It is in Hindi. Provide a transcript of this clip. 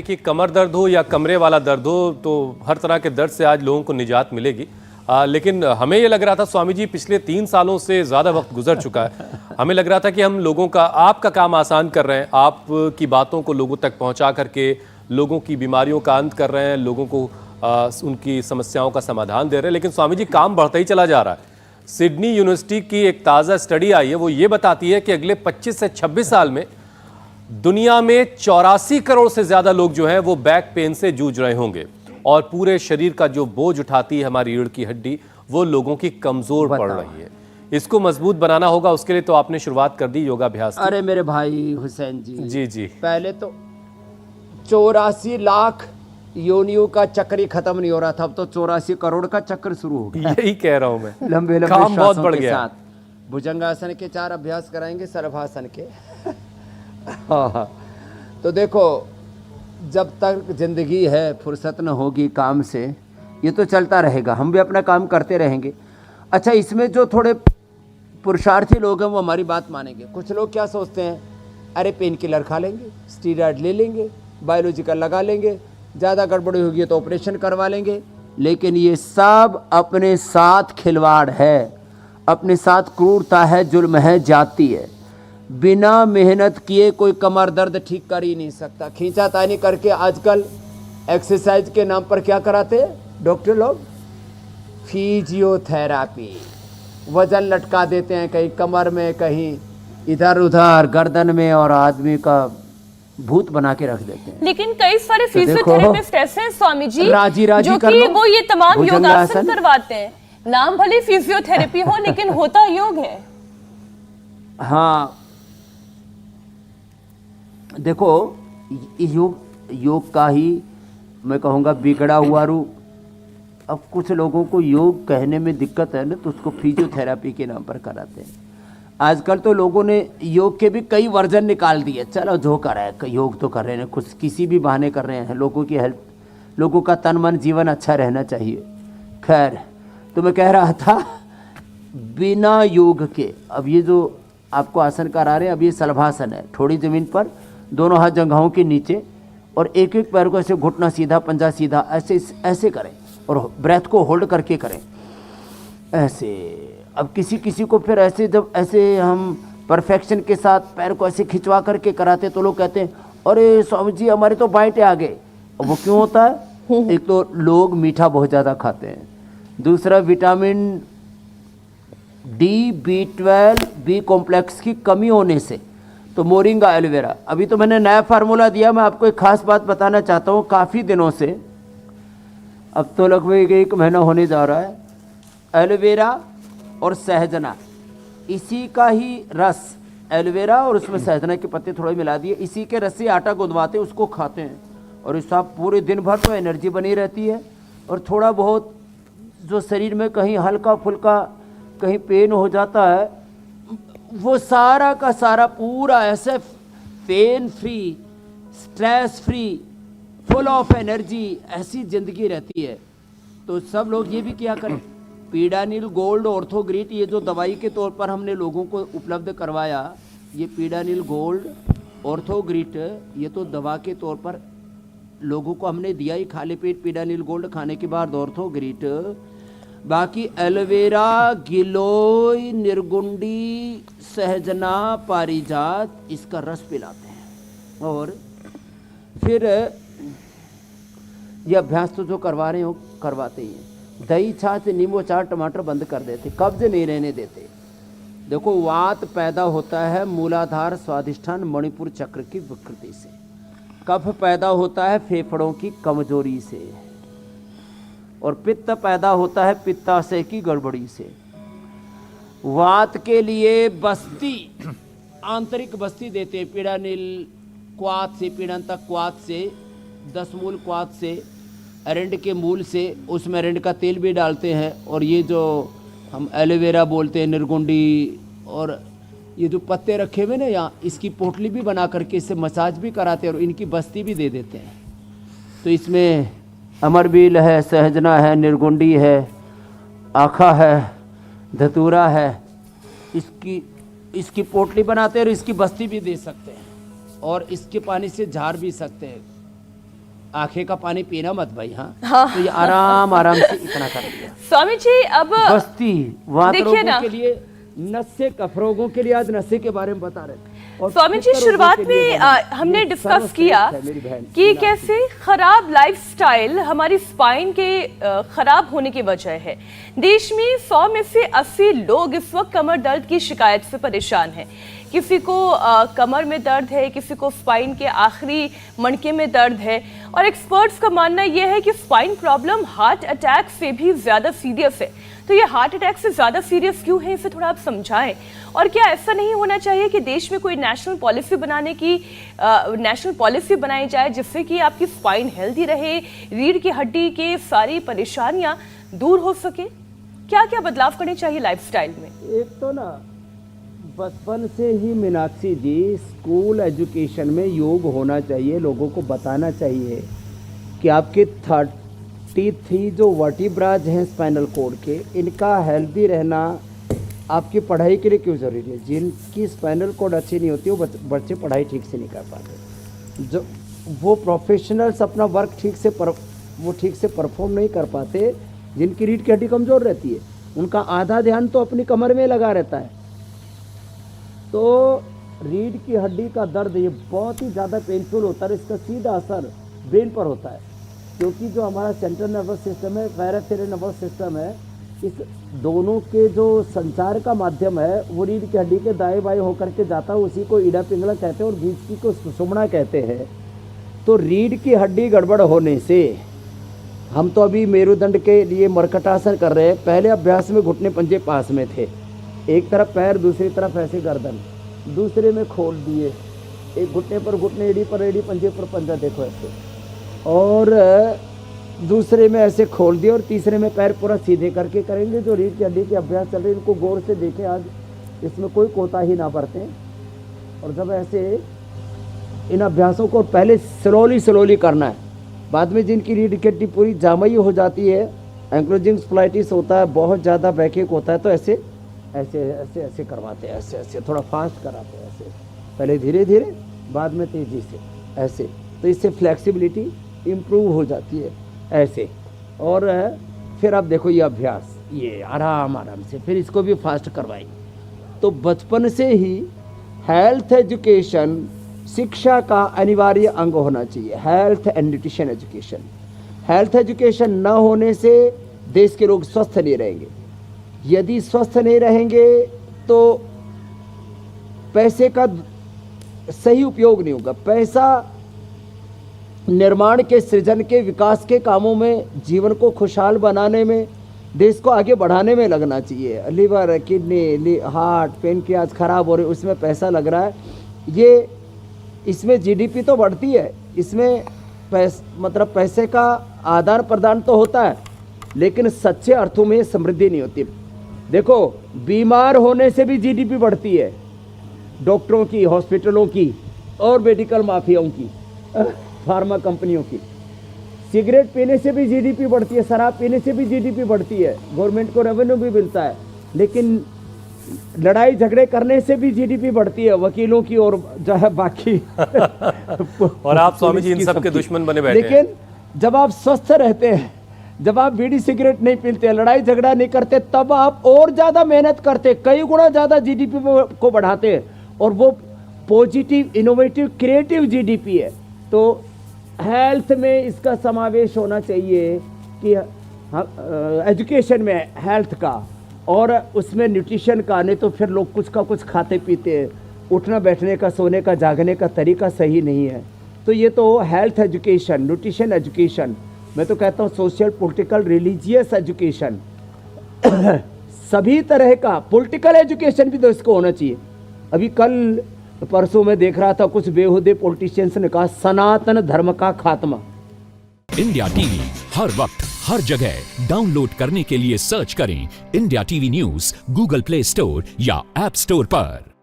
देखिए कमर दर्द हो या कमरे वाला दर्द हो तो हर तरह के दर्द से आज लोगों को निजात मिलेगी। लेकिन हमें ये लग रहा था स्वामी जी पिछले 3 सालों से ज़्यादा वक्त गुजर चुका है, हमें लग रहा था कि हम लोगों का आपका काम आसान कर रहे हैं, आपकी बातों को लोगों तक पहुंचा करके लोगों की बीमारियों का अंत कर रहे हैं, लोगों को उनकी समस्याओं का समाधान दे रहे हैं। लेकिन स्वामी जी काम बढ़ता ही चला जा रहा है। सिडनी यूनिवर्सिटी की एक ताज़ा स्टडी आई है, वो ये बताती है कि अगले 25 से 26 साल में दुनिया में 84 करोड़ से ज़्यादा लोग जो हैं वो बैक पेन से जूझ रहे होंगे और पूरे शरीर का जो बोझ उठाती है हमारी रीढ़ की हड्डी वो लोगों की कमज़ोर पड़ रही है। इसको मजबूत बनाना होगा, उसके लिए तो आपने शुरुआत कर दी योगाभ्यास की। अरे मेरे भाई हुसैन जी, जी जी, पहले तो 84 लाख योनियों का चक्र ही खत्म नहीं हो रहा था, अब तो 84 करोड़ का चक्र शुरू हो गया। यही कह रहा हूं मैं, लंबे लंबे काम बहुत बढ़ के गया। साथ भुजंगासन के 4 अभ्यास कराएंगे, सर्वासन के। हाँ, तो देखो जब तक जिंदगी है फुर्सत न होगी काम से, ये तो चलता रहेगा, हम भी अपना काम करते रहेंगे। अच्छा, इसमें जो थोड़े पुरुषार्थी लोग हैं वो हमारी बात मानेंगे। कुछ लोग क्या सोचते हैं, अरे पेन किलर खा लेंगे, स्टीरॉयड ले लेंगे, बायोलॉजिकल लगा लेंगे, ज़्यादा गड़बड़ी होगी तो ऑपरेशन करवा लेंगे। लेकिन ये सब अपने साथ खिलवाड़ है, अपने साथ क्रूरता है, जुल्म है, जाती है। बिना मेहनत किए कोई कमर दर्द ठीक कर ही नहीं सकता। खींचातानी करके आजकल एक्सरसाइज के नाम पर क्या कराते हैं डॉक्टर लोग, फिजियोथेरापी। वजन लटका देते हैं कहीं कमर में, कहीं इधर उधर गर्दन में, और आदमी का भूत बना के रख देते हैं। लेकिन कई सारे फिजियोथेरेपिस्ट ऐसे हैं स्वामी जी राजी जो कि वो ये तमाम योगासन करवाते हैं। नाम भले फिजियोथेरेपी हो लेकिन होता योग है। हाँ देखो, योग का ही मैं कहूँगा बिगड़ा हुआ रूप। अब कुछ लोगों को योग कहने में दिक्कत है ना, तो उसको फिजियोथेरेपी के नाम पर कराते हैं। आजकल तो लोगों ने योग के भी कई वर्जन निकाल दिए। चलो जो कर रहा है योग तो कर रहे हैं, कुछ किसी भी बहाने कर रहे हैं। लोगों की हेल्थ, लोगों का तन मन जीवन अच्छा रहना चाहिए। खैर, तो मैं कह रहा था बिना योग के, अब ये जो आपको आसन करा रहे हैं, अब ये सलभासन है। थोड़ी ज़मीन पर दोनों हाथ जंघाओं के नीचे और एक एक पैर को ऐसे घुटना सीधा, पंजा सीधा, ऐसे ऐसे करें और ब्रेथ को होल्ड करके करें ऐसे। अब किसी किसी को फिर ऐसे, जब ऐसे हम परफेक्शन के साथ पैर को ऐसे खिंचवा करके कराते तो लोग कहते हैं अरे स्वामी जी हमारे तो बाइटे आ गए। और वो क्यों होता है? एक तो लोग मीठा बहुत ज़्यादा खाते हैं, दूसरा vitamin D, B12, B complex की कमी होने से। तो मोरिंगा एलोवेरा, अभी तो मैंने नया फार्मूला दिया। मैं आपको एक खास बात बताना चाहता हूँ। काफ़ी दिनों से, अब तो लगभग 1 महीना होने जा रहा है, एलोवेरा और सहजना, इसी का ही रस, एलोवेरा और उसमें सहजना के पत्ते थोड़े मिला दिए, इसी के रस से आटा गुंदवाते हैं, उसको खाते हैं। और इस साहब पूरे दिन भर तो एनर्जी बनी रहती है। और थोड़ा बहुत जो शरीर में कहीं हल्का फुल्का कहीं पेन हो जाता है, वो सारा का सारा पूरा ऐसे pain free, stress free, full of energy, ऐसी ज़िंदगी रहती है। तो सब लोग ये भी क्या करें, पीडानिल गोल्ड ऑर्थोग्रिट, ये जो दवाई के तौर पर हमने लोगों को उपलब्ध करवाया, ये पीडानिल गोल्ड ऑर्थोग्रिट, ये तो दवा के तौर पर लोगों को हमने दिया ही। खाली पेट पीडानिल गोल्ड खाने के बाद ऑर्थोग्रिट। बाकी एलोवेरा, गिलोय, निर्गुंडी, सहजना, पारिजात, इसका रस पिलाते हैं। और फिर ये अभ्यास तो जो करवा रहे हो करवाते ही हैं। दही, छाछ, नींबू, अचार, टमाटर बंद कर देते, कब्ज नहीं रहने देते। देखो, वात पैदा होता है मूलाधार स्वादिष्ठान मणिपुर चक्र की विकृति से। कफ पैदा होता है फेफड़ों की कमजोरी से, और पित्त पैदा होता है पित्ताशय की गड़बड़ी से। वात के लिए बस्ती, आंतरिक बस्ती देते हैं पीडानिल क्वाथ से, पीड़ांतक क्वाथ से, 10 मूल क्वाथ से, अरंड के मूल से, उसमें अरंड का तेल भी डालते हैं। और ये जो हम एलोवेरा बोलते हैं, निर्गुंडी, और ये जो पत्ते रखे हुए ना यहाँ, इसकी पोटली भी बना करके इससे मसाज भी कराते हैं और इनकी बस्ती भी दे देते हैं। तो इसमें अमरबील है, सहजना है, निर्गुंडी है, आखा है, धतूरा है, इसकी पोटली बनाते हैं और इसकी बस्ती भी दे सकते हैं, और इसके पानी से झाड़ भी सकते हैं। आंखें का पानी पीना मत भाई। हाँ, तो ये आराम आराम से इतना कर लिया। स्वामी जी अब बस्ती वात देखिए रोगों ना। के लिए, नशे कफ रोगों के लिए आज नशे के बारे में बता रहे थे। और स्वामी जी पित्त रोगों शुरुआत के लिए में हमने ये डिस्कस सर्वश्रेष्ठ किया है मेरी बहन, कि मीनाक्षी। कैसे खराब लाइफस्टाइल हमारी स्पाइन के खराब होने की वजह है। देश में 100 में से 80 लोग इस वक्त कमर दर्द की शिकायत से परेशान हैं। किसी को कमर में दर्द है, किसी को स्पाइन के आखिरी मणके में दर्द है, और एक्सपर्ट्स का मानना यह है कि स्पाइन प्रॉब्लम हार्ट अटैक से भी ज्यादा सीरियस है। तो ये हार्ट अटैक से ज्यादा सीरियस क्यों है, इसे थोड़ा आप समझाएं। और क्या ऐसा नहीं होना चाहिए कि देश में कोई नेशनल पॉलिसी बनाई जाए जिससे कि आपकी स्पाइन हेल्दी रहे, रीढ़ की हड्डी के सारी परेशानियां दूर हो सके? क्या क्या बदलाव करने चाहिए लाइफस्टाइल में? एक तो ना बचपन से ही मीनाक्षी जी स्कूल एजुकेशन में योग होना चाहिए। लोगों को बताना चाहिए कि आपके 33 जो वर्टिब्राज हैं स्पाइनल कोड के, इनका हेल्दी रहना आपकी पढ़ाई के लिए क्यों ज़रूरी है। जिनकी स्पाइनल कोड अच्छी नहीं होती वो बच्चे पढ़ाई ठीक से नहीं कर पाते। जो वो प्रोफेशनल्स अपना वर्क ठीक से परफॉर्म नहीं कर पाते। जिनकी रीढ़ की हड्डी कमज़ोर रहती है, उनका आधा ध्यान तो अपनी कमर में लगा रहता है। तो रीढ़ की हड्डी का दर्द ये बहुत ही ज़्यादा पेनफुल होता है। इसका सीधा असर ब्रेन पर होता है, क्योंकि जो हमारा सेंट्रल नर्वस सिस्टम है, पैराफेरल नर्वस सिस्टम है, इस दोनों के जो संचार का माध्यम है वो रीढ़ की हड्डी के दाएं बाएं होकर के जाता है। उसी को ईड़ा पिंगला कहते हैं और बीच की को सुषुम्ना कहते हैं। तो रीढ़ की हड्डी गड़बड़ होने से हम तो अभी मेरुदंड के लिए मरकटासन कर रहे हैं। पहले अभ्यास में घुटने पंजे पास में थे, एक तरफ पैर दूसरी तरफ ऐसे गर्दन, दूसरे में खोल दिए, एक घुटने पर घुटने, एड़ी पर एड़ी, पंजे पर पंजा, देखो ऐसे, और दूसरे में ऐसे खोल दिए, और तीसरे में पैर पूरा सीधे करके करेंगे। जो रीढ़ की हड्डी के अभ्यास चल रहे हैं इनको गौर से देखें, आज इसमें कोई कोताही ना बरतें। और जब ऐसे इन अभ्यासों को पहले स्लोली करना है, बाद में जिनकी रीढ़ की हड्डी पूरी जामई हो जाती है, एंक्लोजिंग स्प्लाइटिस होता है, बहुत ज़्यादा बैकएक होता है, तो ऐसे ऐसे ऐसे ऐसे करवाते हैं, ऐसे ऐसे थोड़ा फास्ट कराते हैं, ऐसे पहले धीरे धीरे बाद में तेज़ी से, ऐसे। तो इससे फ्लेक्सिबिलिटी इम्प्रूव हो जाती है ऐसे। और फिर आप देखो ये अभ्यास, ये आराम आराम से, फिर इसको भी फास्ट करवाएं। तो बचपन से ही हेल्थ एजुकेशन शिक्षा का अनिवार्य अंग होना चाहिए। Health and nutrition education, health education न होने से देश के लोग स्वस्थ नहीं रहेंगे। यदि स्वस्थ नहीं रहेंगे तो पैसे का सही उपयोग नहीं होगा। पैसा निर्माण के, सृजन के, विकास के कामों में, जीवन को खुशहाल बनाने में, देश को आगे बढ़ाने में लगना चाहिए। लीवर, किडनी, हार्ट, पेनक्रियाज खराब हो रहे, उसमें पैसा लग रहा है। ये इसमें जीडीपी तो बढ़ती है, इसमें मतलब पैसे का आदान प्रदान तो होता है, लेकिन सच्चे अर्थों में समृद्धि नहीं होती। देखो, बीमार होने से भी जीडीपी बढ़ती है, डॉक्टरों की, हॉस्पिटलों की और मेडिकल माफियाओं की, फार्मा कंपनियों की। सिगरेट पीने से भी जीडीपी बढ़ती है, शराब पीने से भी जीडीपी बढ़ती है, गवर्नमेंट को रेवेन्यू भी मिलता है। लेकिन लड़ाई झगड़े करने से भी जीडीपी बढ़ती है, वकीलों की और जो है बाकी और आप स्वामी जी इन सब के दुश्मन बने बैठे हैं। लेकिन जब आप स्वस्थ रहते हैं, जब आप बीड़ी सिगरेट नहीं पीते, लड़ाई झगड़ा नहीं करते, तब आप और ज़्यादा मेहनत करते, कई गुना ज़्यादा जीडीपी को बढ़ाते हैं, और वो पॉजिटिव, इनोवेटिव, क्रिएटिव जीडीपी है। तो हेल्थ में इसका समावेश होना चाहिए कि एजुकेशन में हेल्थ का और उसमें न्यूट्रिशन का, नहीं तो फिर लोग कुछ का कुछ खाते पीते हैं, उठना बैठने का, सोने का, जागने का तरीका सही नहीं है। तो ये तो हेल्थ एजुकेशन, न्यूट्रिशन एजुकेशन, मैं तो कहता हूँ सोशल, पॉलिटिकल, रिलीजियस एजुकेशन, सभी तरह का पॉलिटिकल एजुकेशन भी तो इसको होना चाहिए। अभी कल परसों में देख रहा था, कुछ बेहुदे पॉलिटिशियंस ने कहा सनातन धर्म का खात्मा। इंडिया टीवी हर वक्त हर जगह डाउनलोड करने के लिए सर्च करें India TV news Google play store या ऐप स्टोर पर।